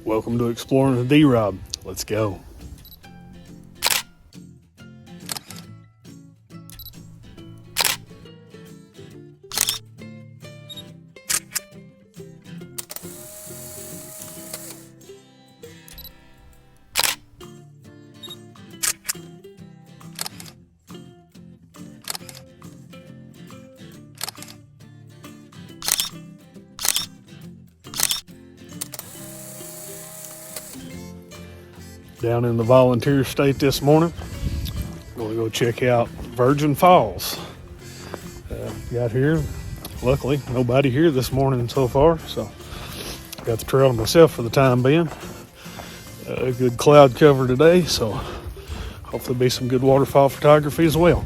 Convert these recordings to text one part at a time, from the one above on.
Welcome to Exploring the D-Rob. Let's go. Down in the volunteer state this morning. We're going to go check out Virgin Falls. Got here. Luckily, nobody here this morning so far, so got the trail to myself for the time being. A good cloud cover today, so hopefully be some good waterfall photography as well.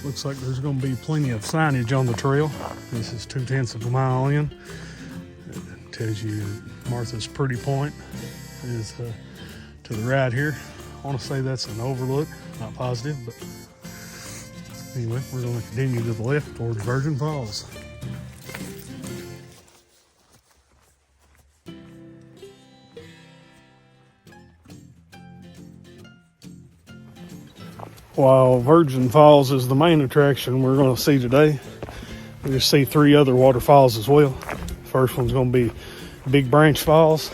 Looks like there's going to be plenty of signage on the trail. This is 2/10 of a mile in. It tells you Martha's Pretty Point is to the right here. I want to say that's an overlook, not positive, but anyway, we're going to continue to the left towards Virgin Falls. While Virgin Falls is the main attraction we're going to see today, we just see three other waterfalls as well. First one's going to be Big Branch Falls.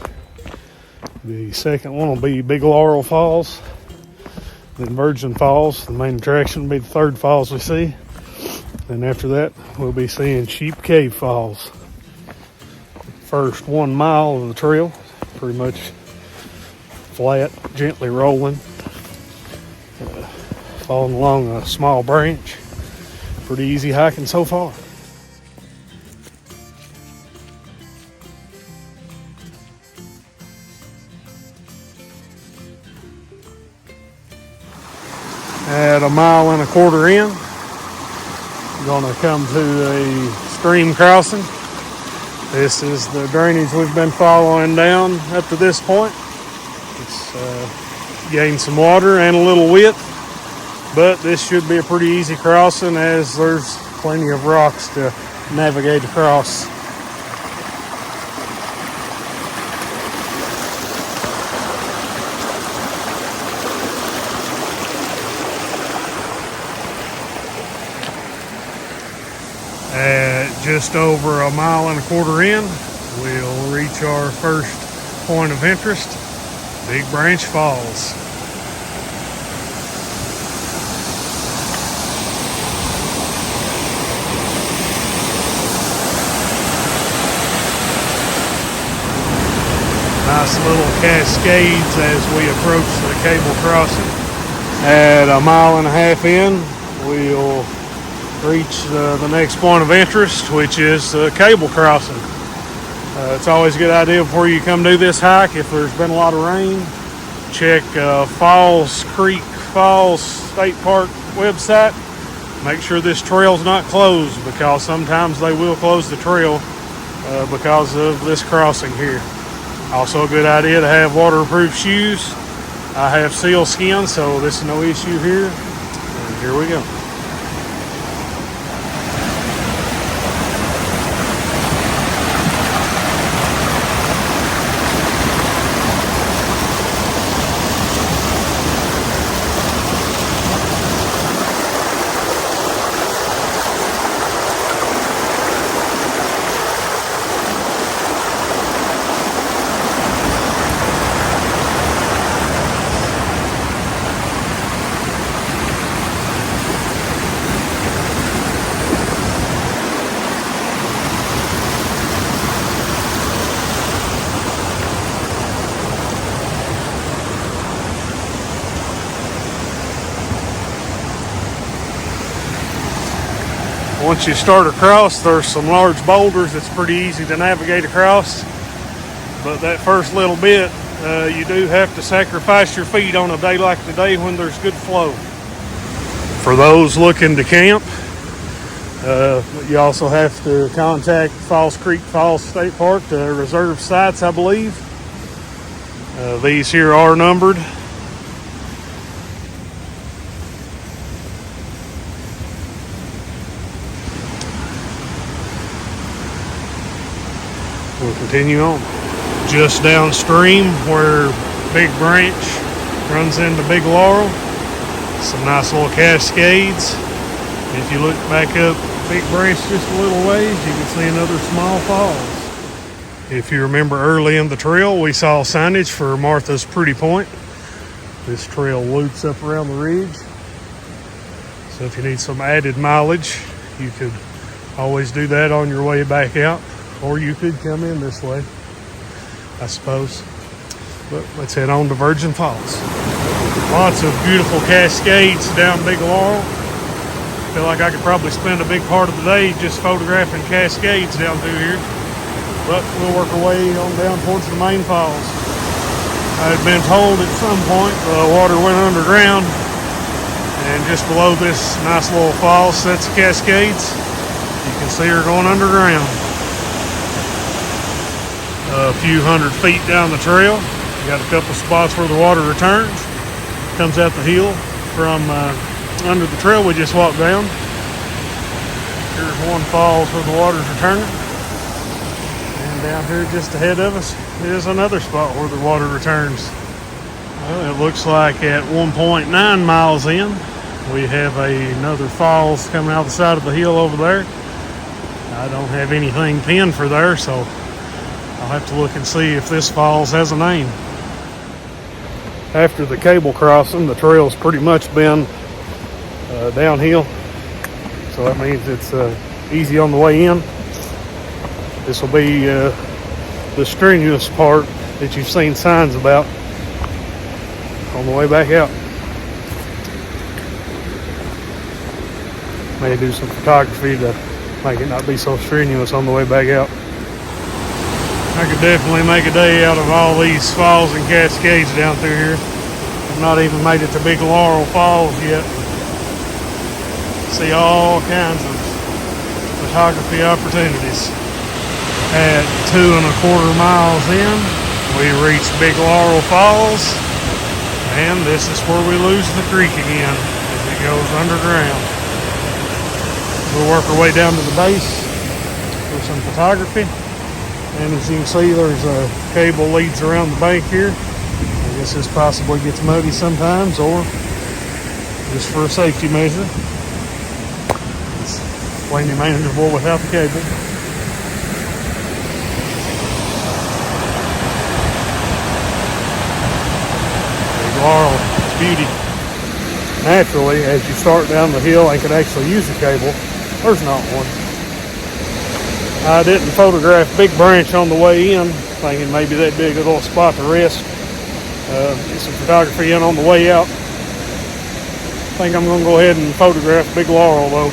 The second one will be Big Laurel Falls. Then Virgin Falls, the main attraction, will be the third falls we see. Then after that, we'll be seeing Sheep Cave Falls. First 1 mile of the trail, pretty much flat, gently rolling. Falling along a small branch. Pretty easy hiking so far. At 1.25 miles in, we're going to come to a stream crossing. This is the drainage we've been following down up to this point. It's gained some water and a little width, but this should be a pretty easy crossing as there's plenty of rocks to navigate across. At just over 1.25 miles in, we'll reach our first point of interest, Big Branch Falls. Nice little cascades as we approach the cable crossing. At 1.5 miles in, we'll reach the next point of interest, which is the cable crossing. It's always a good idea before you come do this hike, if there's been a lot of rain, check Falls Creek Falls State Park website. Make sure this trail's not closed, because sometimes they will close the trail because of this crossing here. Also a good idea to have waterproof shoes. I have seal skin, so this is no issue here. And here we go. Once you start across, there's some large boulders that's pretty easy to navigate across. But that first little bit, you do have to sacrifice your feet on a day like today when there's good flow. For those looking to camp, you also have to contact Falls Creek Falls State Park to reserve sites, I believe. These here are numbered. We'll continue on. just downstream where Big Branch runs into Big Laurel. Some nice little cascades. If you look back up Big Branch just a little ways, you can see another small falls. If you remember early in the trail, we saw signage for Martha's Pretty Point. This trail loops up around the ridge. So if you need some added mileage, you could always do that on your way back out, or you could come in this way, I suppose. But let's head on to Virgin Falls. Lots of beautiful cascades down Big Laurel. Feel like I could probably spend a big part of the day just photographing cascades down through here. But we'll work our way on down towards the main falls. I had been told at some point the water went underground, and just below this nice little fall sets of cascades, you can see her going underground. A few hundred feet down the trail, you got a couple spots where the water returns. Comes out the hill from under the trail we just walked down. Here's one falls where the water's returning. And down here just ahead of us is another spot where the water returns. Well, it looks like at 1.9 miles in, we have another falls coming out the side of the hill over there. I don't have anything pinned for there, so I'll have to look and see if this falls has a name. After the cable crossing, the trail's pretty much been downhill, so that means it's easy on the way in. This will be the strenuous part that you've seen signs about on the way back out. May do some photography to make it not be so strenuous on the way back out. I could definitely make a day out of all these falls and cascades down through here. I've not even made it to Big Laurel Falls yet. See all kinds of photography opportunities. At 2.25 miles in, we reach Big Laurel Falls, and this is where we lose the creek again as it goes underground. We'll work our way down to the base for some photography. And as you can see, there's a cable leads around the bank here. I guess this possibly gets muddy sometimes, or just for a safety measure. It's plenty manageable without the cable. Big Laurel, beauty. Naturally, as you start down the hill and can actually use the cable, there's not one. I didn't photograph Big Branch on the way in, thinking maybe that'd be a good little spot to rest. Get some photography in on the way out. I think I'm going to go ahead and photograph Big Laurel though.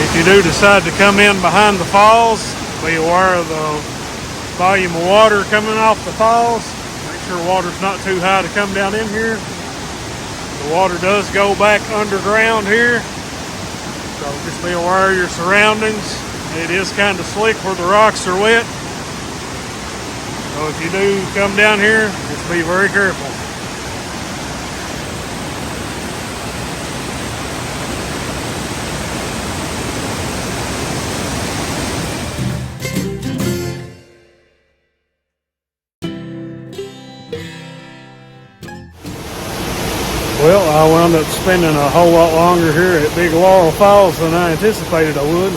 If you do decide to come in behind the falls, be aware of the volume of water coming off the falls. Make sure water's not too high to come down in here. The water does go back underground here, so just be aware of your surroundings. It is kind of slick where the rocks are wet, so if you do come down here, just be very careful. Well, I wound up spending a whole lot longer here at Big Laurel Falls than I anticipated I would.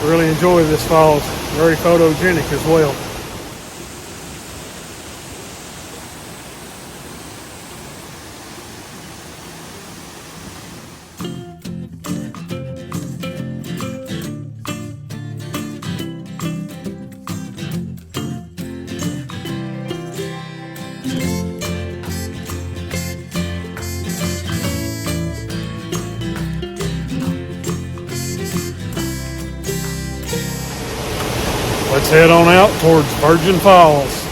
Really enjoy this falls. Very photogenic as well. Let's head on out towards Virgin Falls.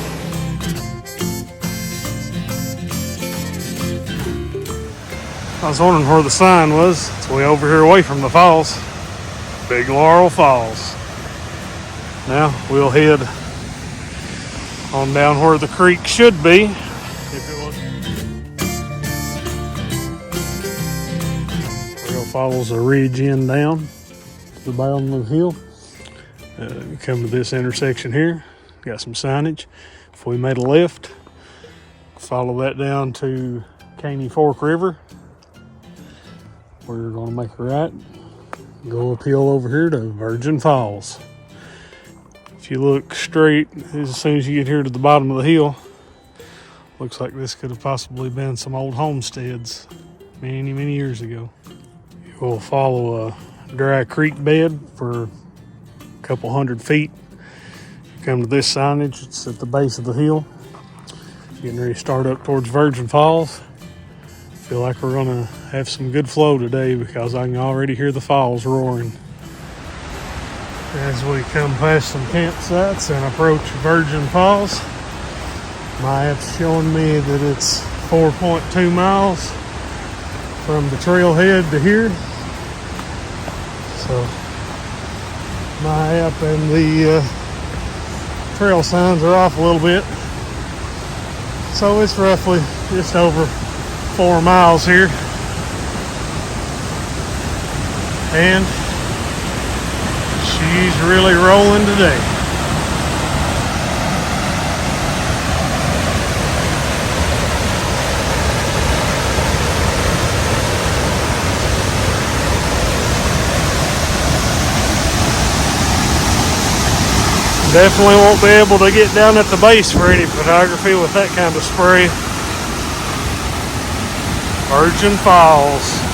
I was wondering where the sign was. It's way over here away from the falls. Big Laurel Falls. Now we'll head on down where the creek should be. If it was. We'll follow a ridge in down to the bottom of the hill. Come to this intersection here, got some signage. If we made a left, follow that down to Caney Fork River. We're going to make a right, go uphill over here to Virgin Falls. If you look straight, as soon as you get here to the bottom of the hill, looks like this could have possibly been some old homesteads many years ago. We'll follow a dry creek bed for couple 100 feet. Come to this signage, it's at the base of the hill. Getting ready to start up towards Virgin Falls. Feel like we're gonna have some good flow today because I can already hear the falls roaring. As we come past some campsites and approach Virgin Falls, my app's showing me that it's 4.2 miles from the trailhead to here. So my app and the trail signs are off a little bit. So it's roughly just over 4 miles here. And she's really rolling today. Definitely won't be able to get down at the base for any photography with that kind of spray. Virgin Falls.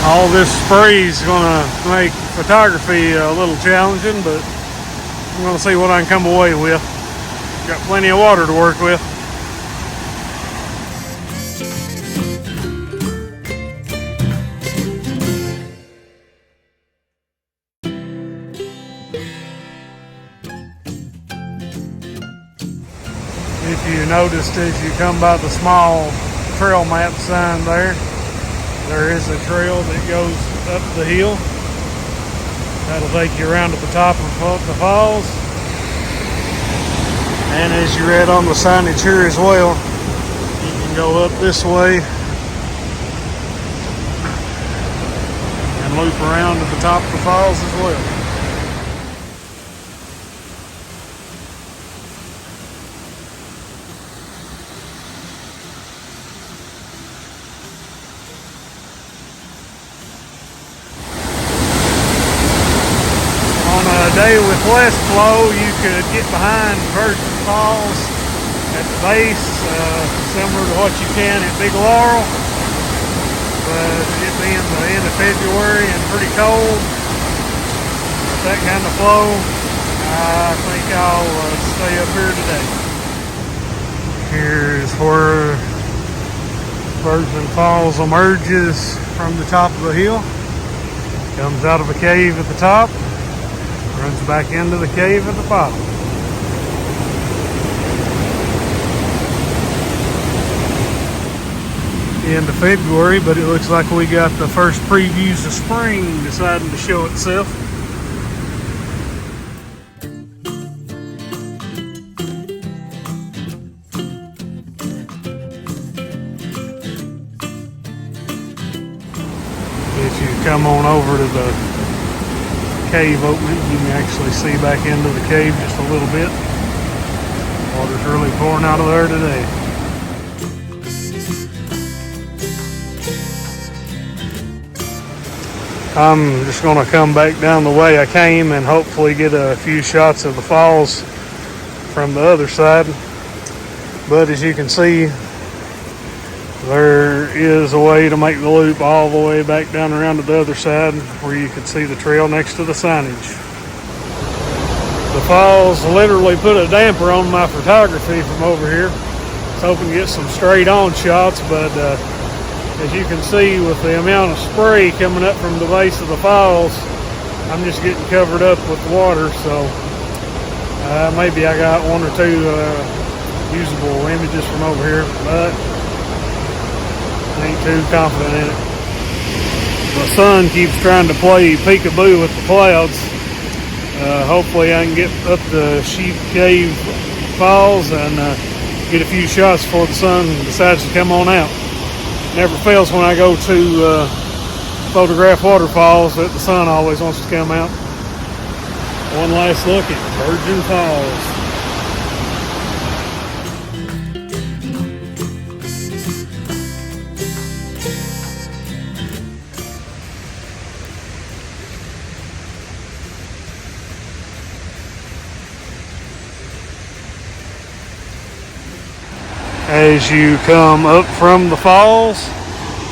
All this spray is going to make photography a little challenging, but I'm going to see what I can come away with. Got plenty of water to work with. If you noticed as you come by the small trail map sign there is a trail that goes up the hill. That'll take you around to the top of the falls. And as you read on the signage here as well, you can go up this way and loop around to the top of the falls as well. Day with less flow, you could get behind Virgin Falls at the base, similar to what you can at Big Laurel. But it being the end of February and pretty cold, with that kind of flow, I think I'll stay up here today. Here's where Virgin Falls emerges from the top of the hill. Comes out of a cave at the top. Runs back into the cave at the bottom. end of February, but it looks like we got the first previews of spring deciding to show itself. If you come on over to the cave opening, you can actually see back into the cave just a little bit. Water's really pouring out of there today. I'm just going to come back down the way I came and hopefully get a few shots of the falls from the other side. But as you can see, there is a way to make the loop all the way back down around to the other side where you can see the trail next to the signage. The falls literally put a damper on my photography from over here. I was hoping to get some straight on shots, but as you can see with the amount of spray coming up from the base of the falls, I'm just getting covered up with water, so maybe I got one or two usable images from over here, but I ain't too confident in it. The sun keeps trying to play peekaboo with the clouds. Hopefully I can get up the Sheep Cave Falls and get a few shots before the sun decides to come on out. Never fails when I go to photograph waterfalls that the sun always wants to come out. One last look at Virgin Falls. As you come up from the falls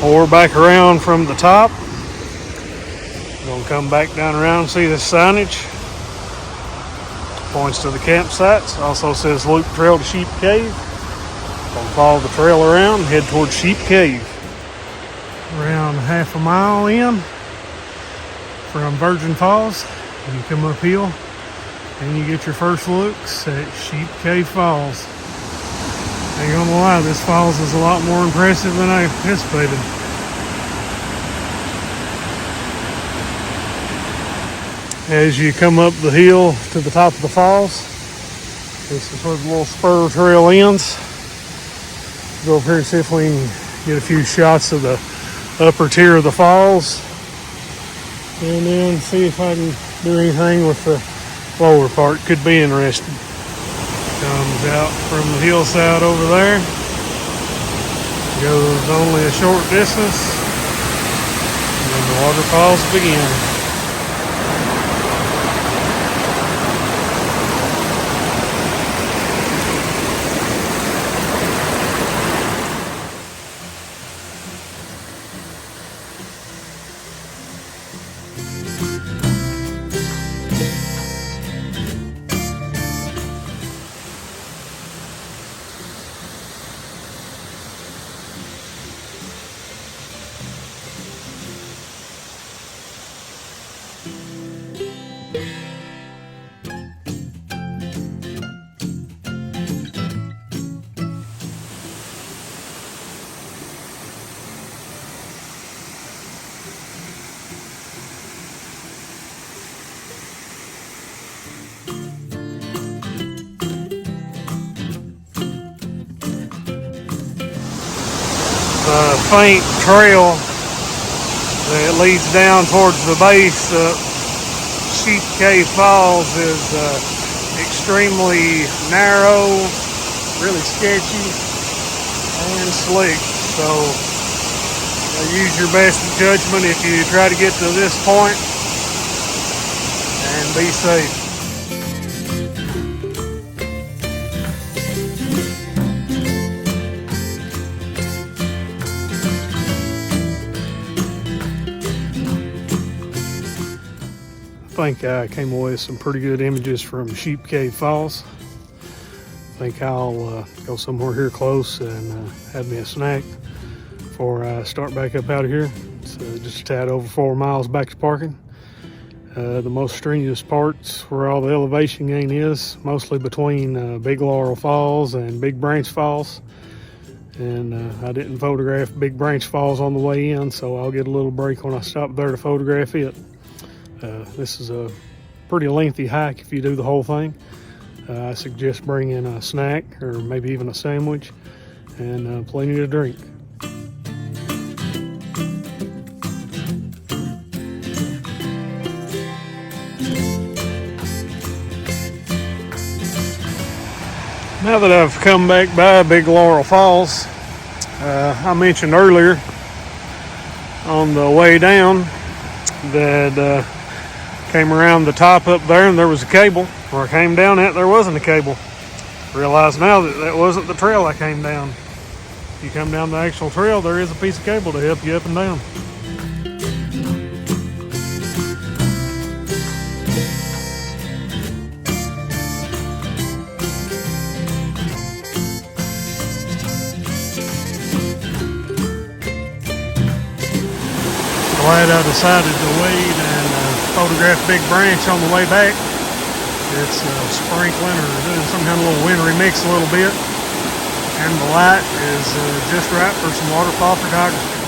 or back around from the top, you're going to come back down around and see the signage. Points to the campsites. Also says loop trail to Sheep Cave. Going to follow the trail around and head towards Sheep Cave. Around half a mile in from Virgin Falls, you come uphill and you get your first looks at Sheep Cave Falls. I ain't gonna lie, this falls is a lot more impressive than I anticipated. As you come up the hill to the top of the falls, this is where the little spur trail ends. Go over here and see if we can get a few shots of the upper tier of the falls, and then see if I can do anything with the lower part. Could be interesting. Comes out from the hillside over there, goes only a short distance, and then the waterfalls begin. The faint trail that leads down towards the base of Sheep Cave Falls is extremely narrow, really sketchy, and slick. So use your best judgment if you try to get to this point, and be safe. I think I came away with some pretty good images from Sheep Cave Falls. I think I'll go somewhere here close and have me a snack before I start back up out of here. It's just a tad over 4 miles back to parking. The most strenuous parts where all the elevation gain is, mostly between Big Laurel Falls and Big Branch Falls. And I didn't photograph Big Branch Falls on the way in, so I'll get a little break when I stop there to photograph it. This is a pretty lengthy hike if you do the whole thing. I suggest bringing a snack or maybe even a sandwich and plenty to drink. Now that I've come back by Big Laurel Falls, I mentioned earlier on the way down that came around the top up there and there was a cable. Where I came down at, there wasn't a cable. Realize now that that wasn't the trail I came down. If you come down the actual trail, there is a piece of cable to help you up and down. Glad I decided to wait and photograph Big Branch on the way back. It's sprinkling or doing some kind of little wintry mix a little bit, and the light is just right for some waterfall photography.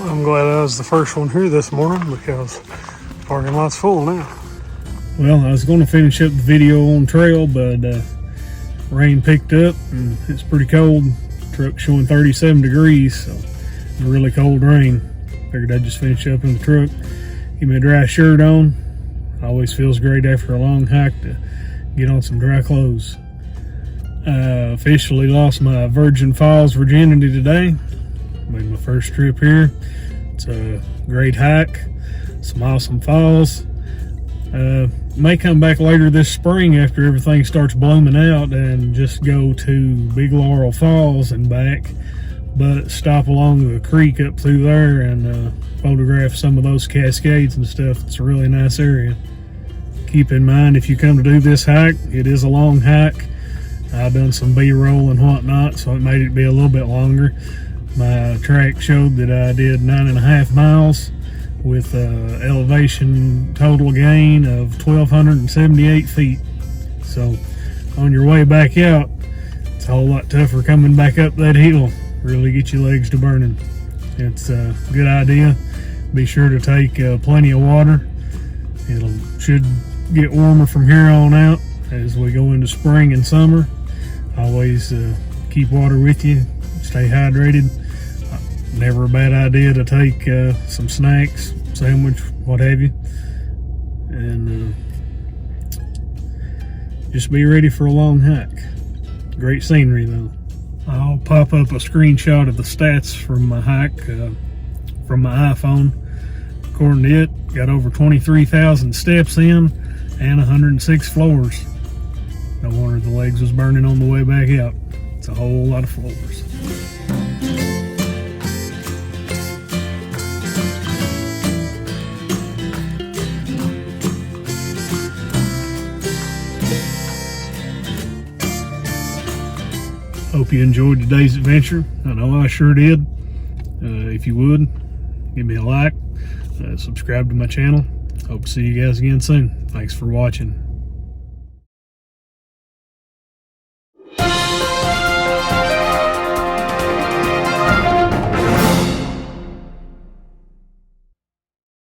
I'm glad I was the first one here this morning because the parking lot's full now. Well, I was going to finish up the video on trail, but rain picked up and it's pretty cold. Truck's showing 37 degrees, so a really cold rain. Figured I'd just finish up in the truck, get my dry shirt on. Always feels great after a long hike to get on some dry clothes. I officially lost my Virgin Falls virginity today. Made my first trip here. It's a great hike, some awesome falls. May come back later this spring after everything starts blooming out and just go to Big Laurel Falls and back, but stop along the creek up through there and photograph some of those cascades and stuff. It's a really nice area. Keep in mind, if you come to do this hike, it is a long hike. I've done some B-roll and whatnot, so it made it be a little bit longer. My track showed that I did 9.5 miles with elevation total gain of 1,278 feet. So on your way back out, it's a whole lot tougher coming back up that hill. Really get your legs to burning. It's a good idea. Be sure to take plenty of water. Should get warmer from here on out as we go into spring and summer. Always keep water with you. Stay hydrated. Never a bad idea to take some snacks, sandwich, what have you. And just be ready for a long hike. Great scenery though. I'll pop up a screenshot of the stats from my hike from my iPhone. According to it, got over 23,000 steps in and 106 floors. No wonder the legs was burning on the way back out. It's a whole lot of floors. Hope you enjoyed today's adventure. I know I sure did. If you would, give me a like, subscribe to my channel. Hope to see you guys again soon. Thanks for watching.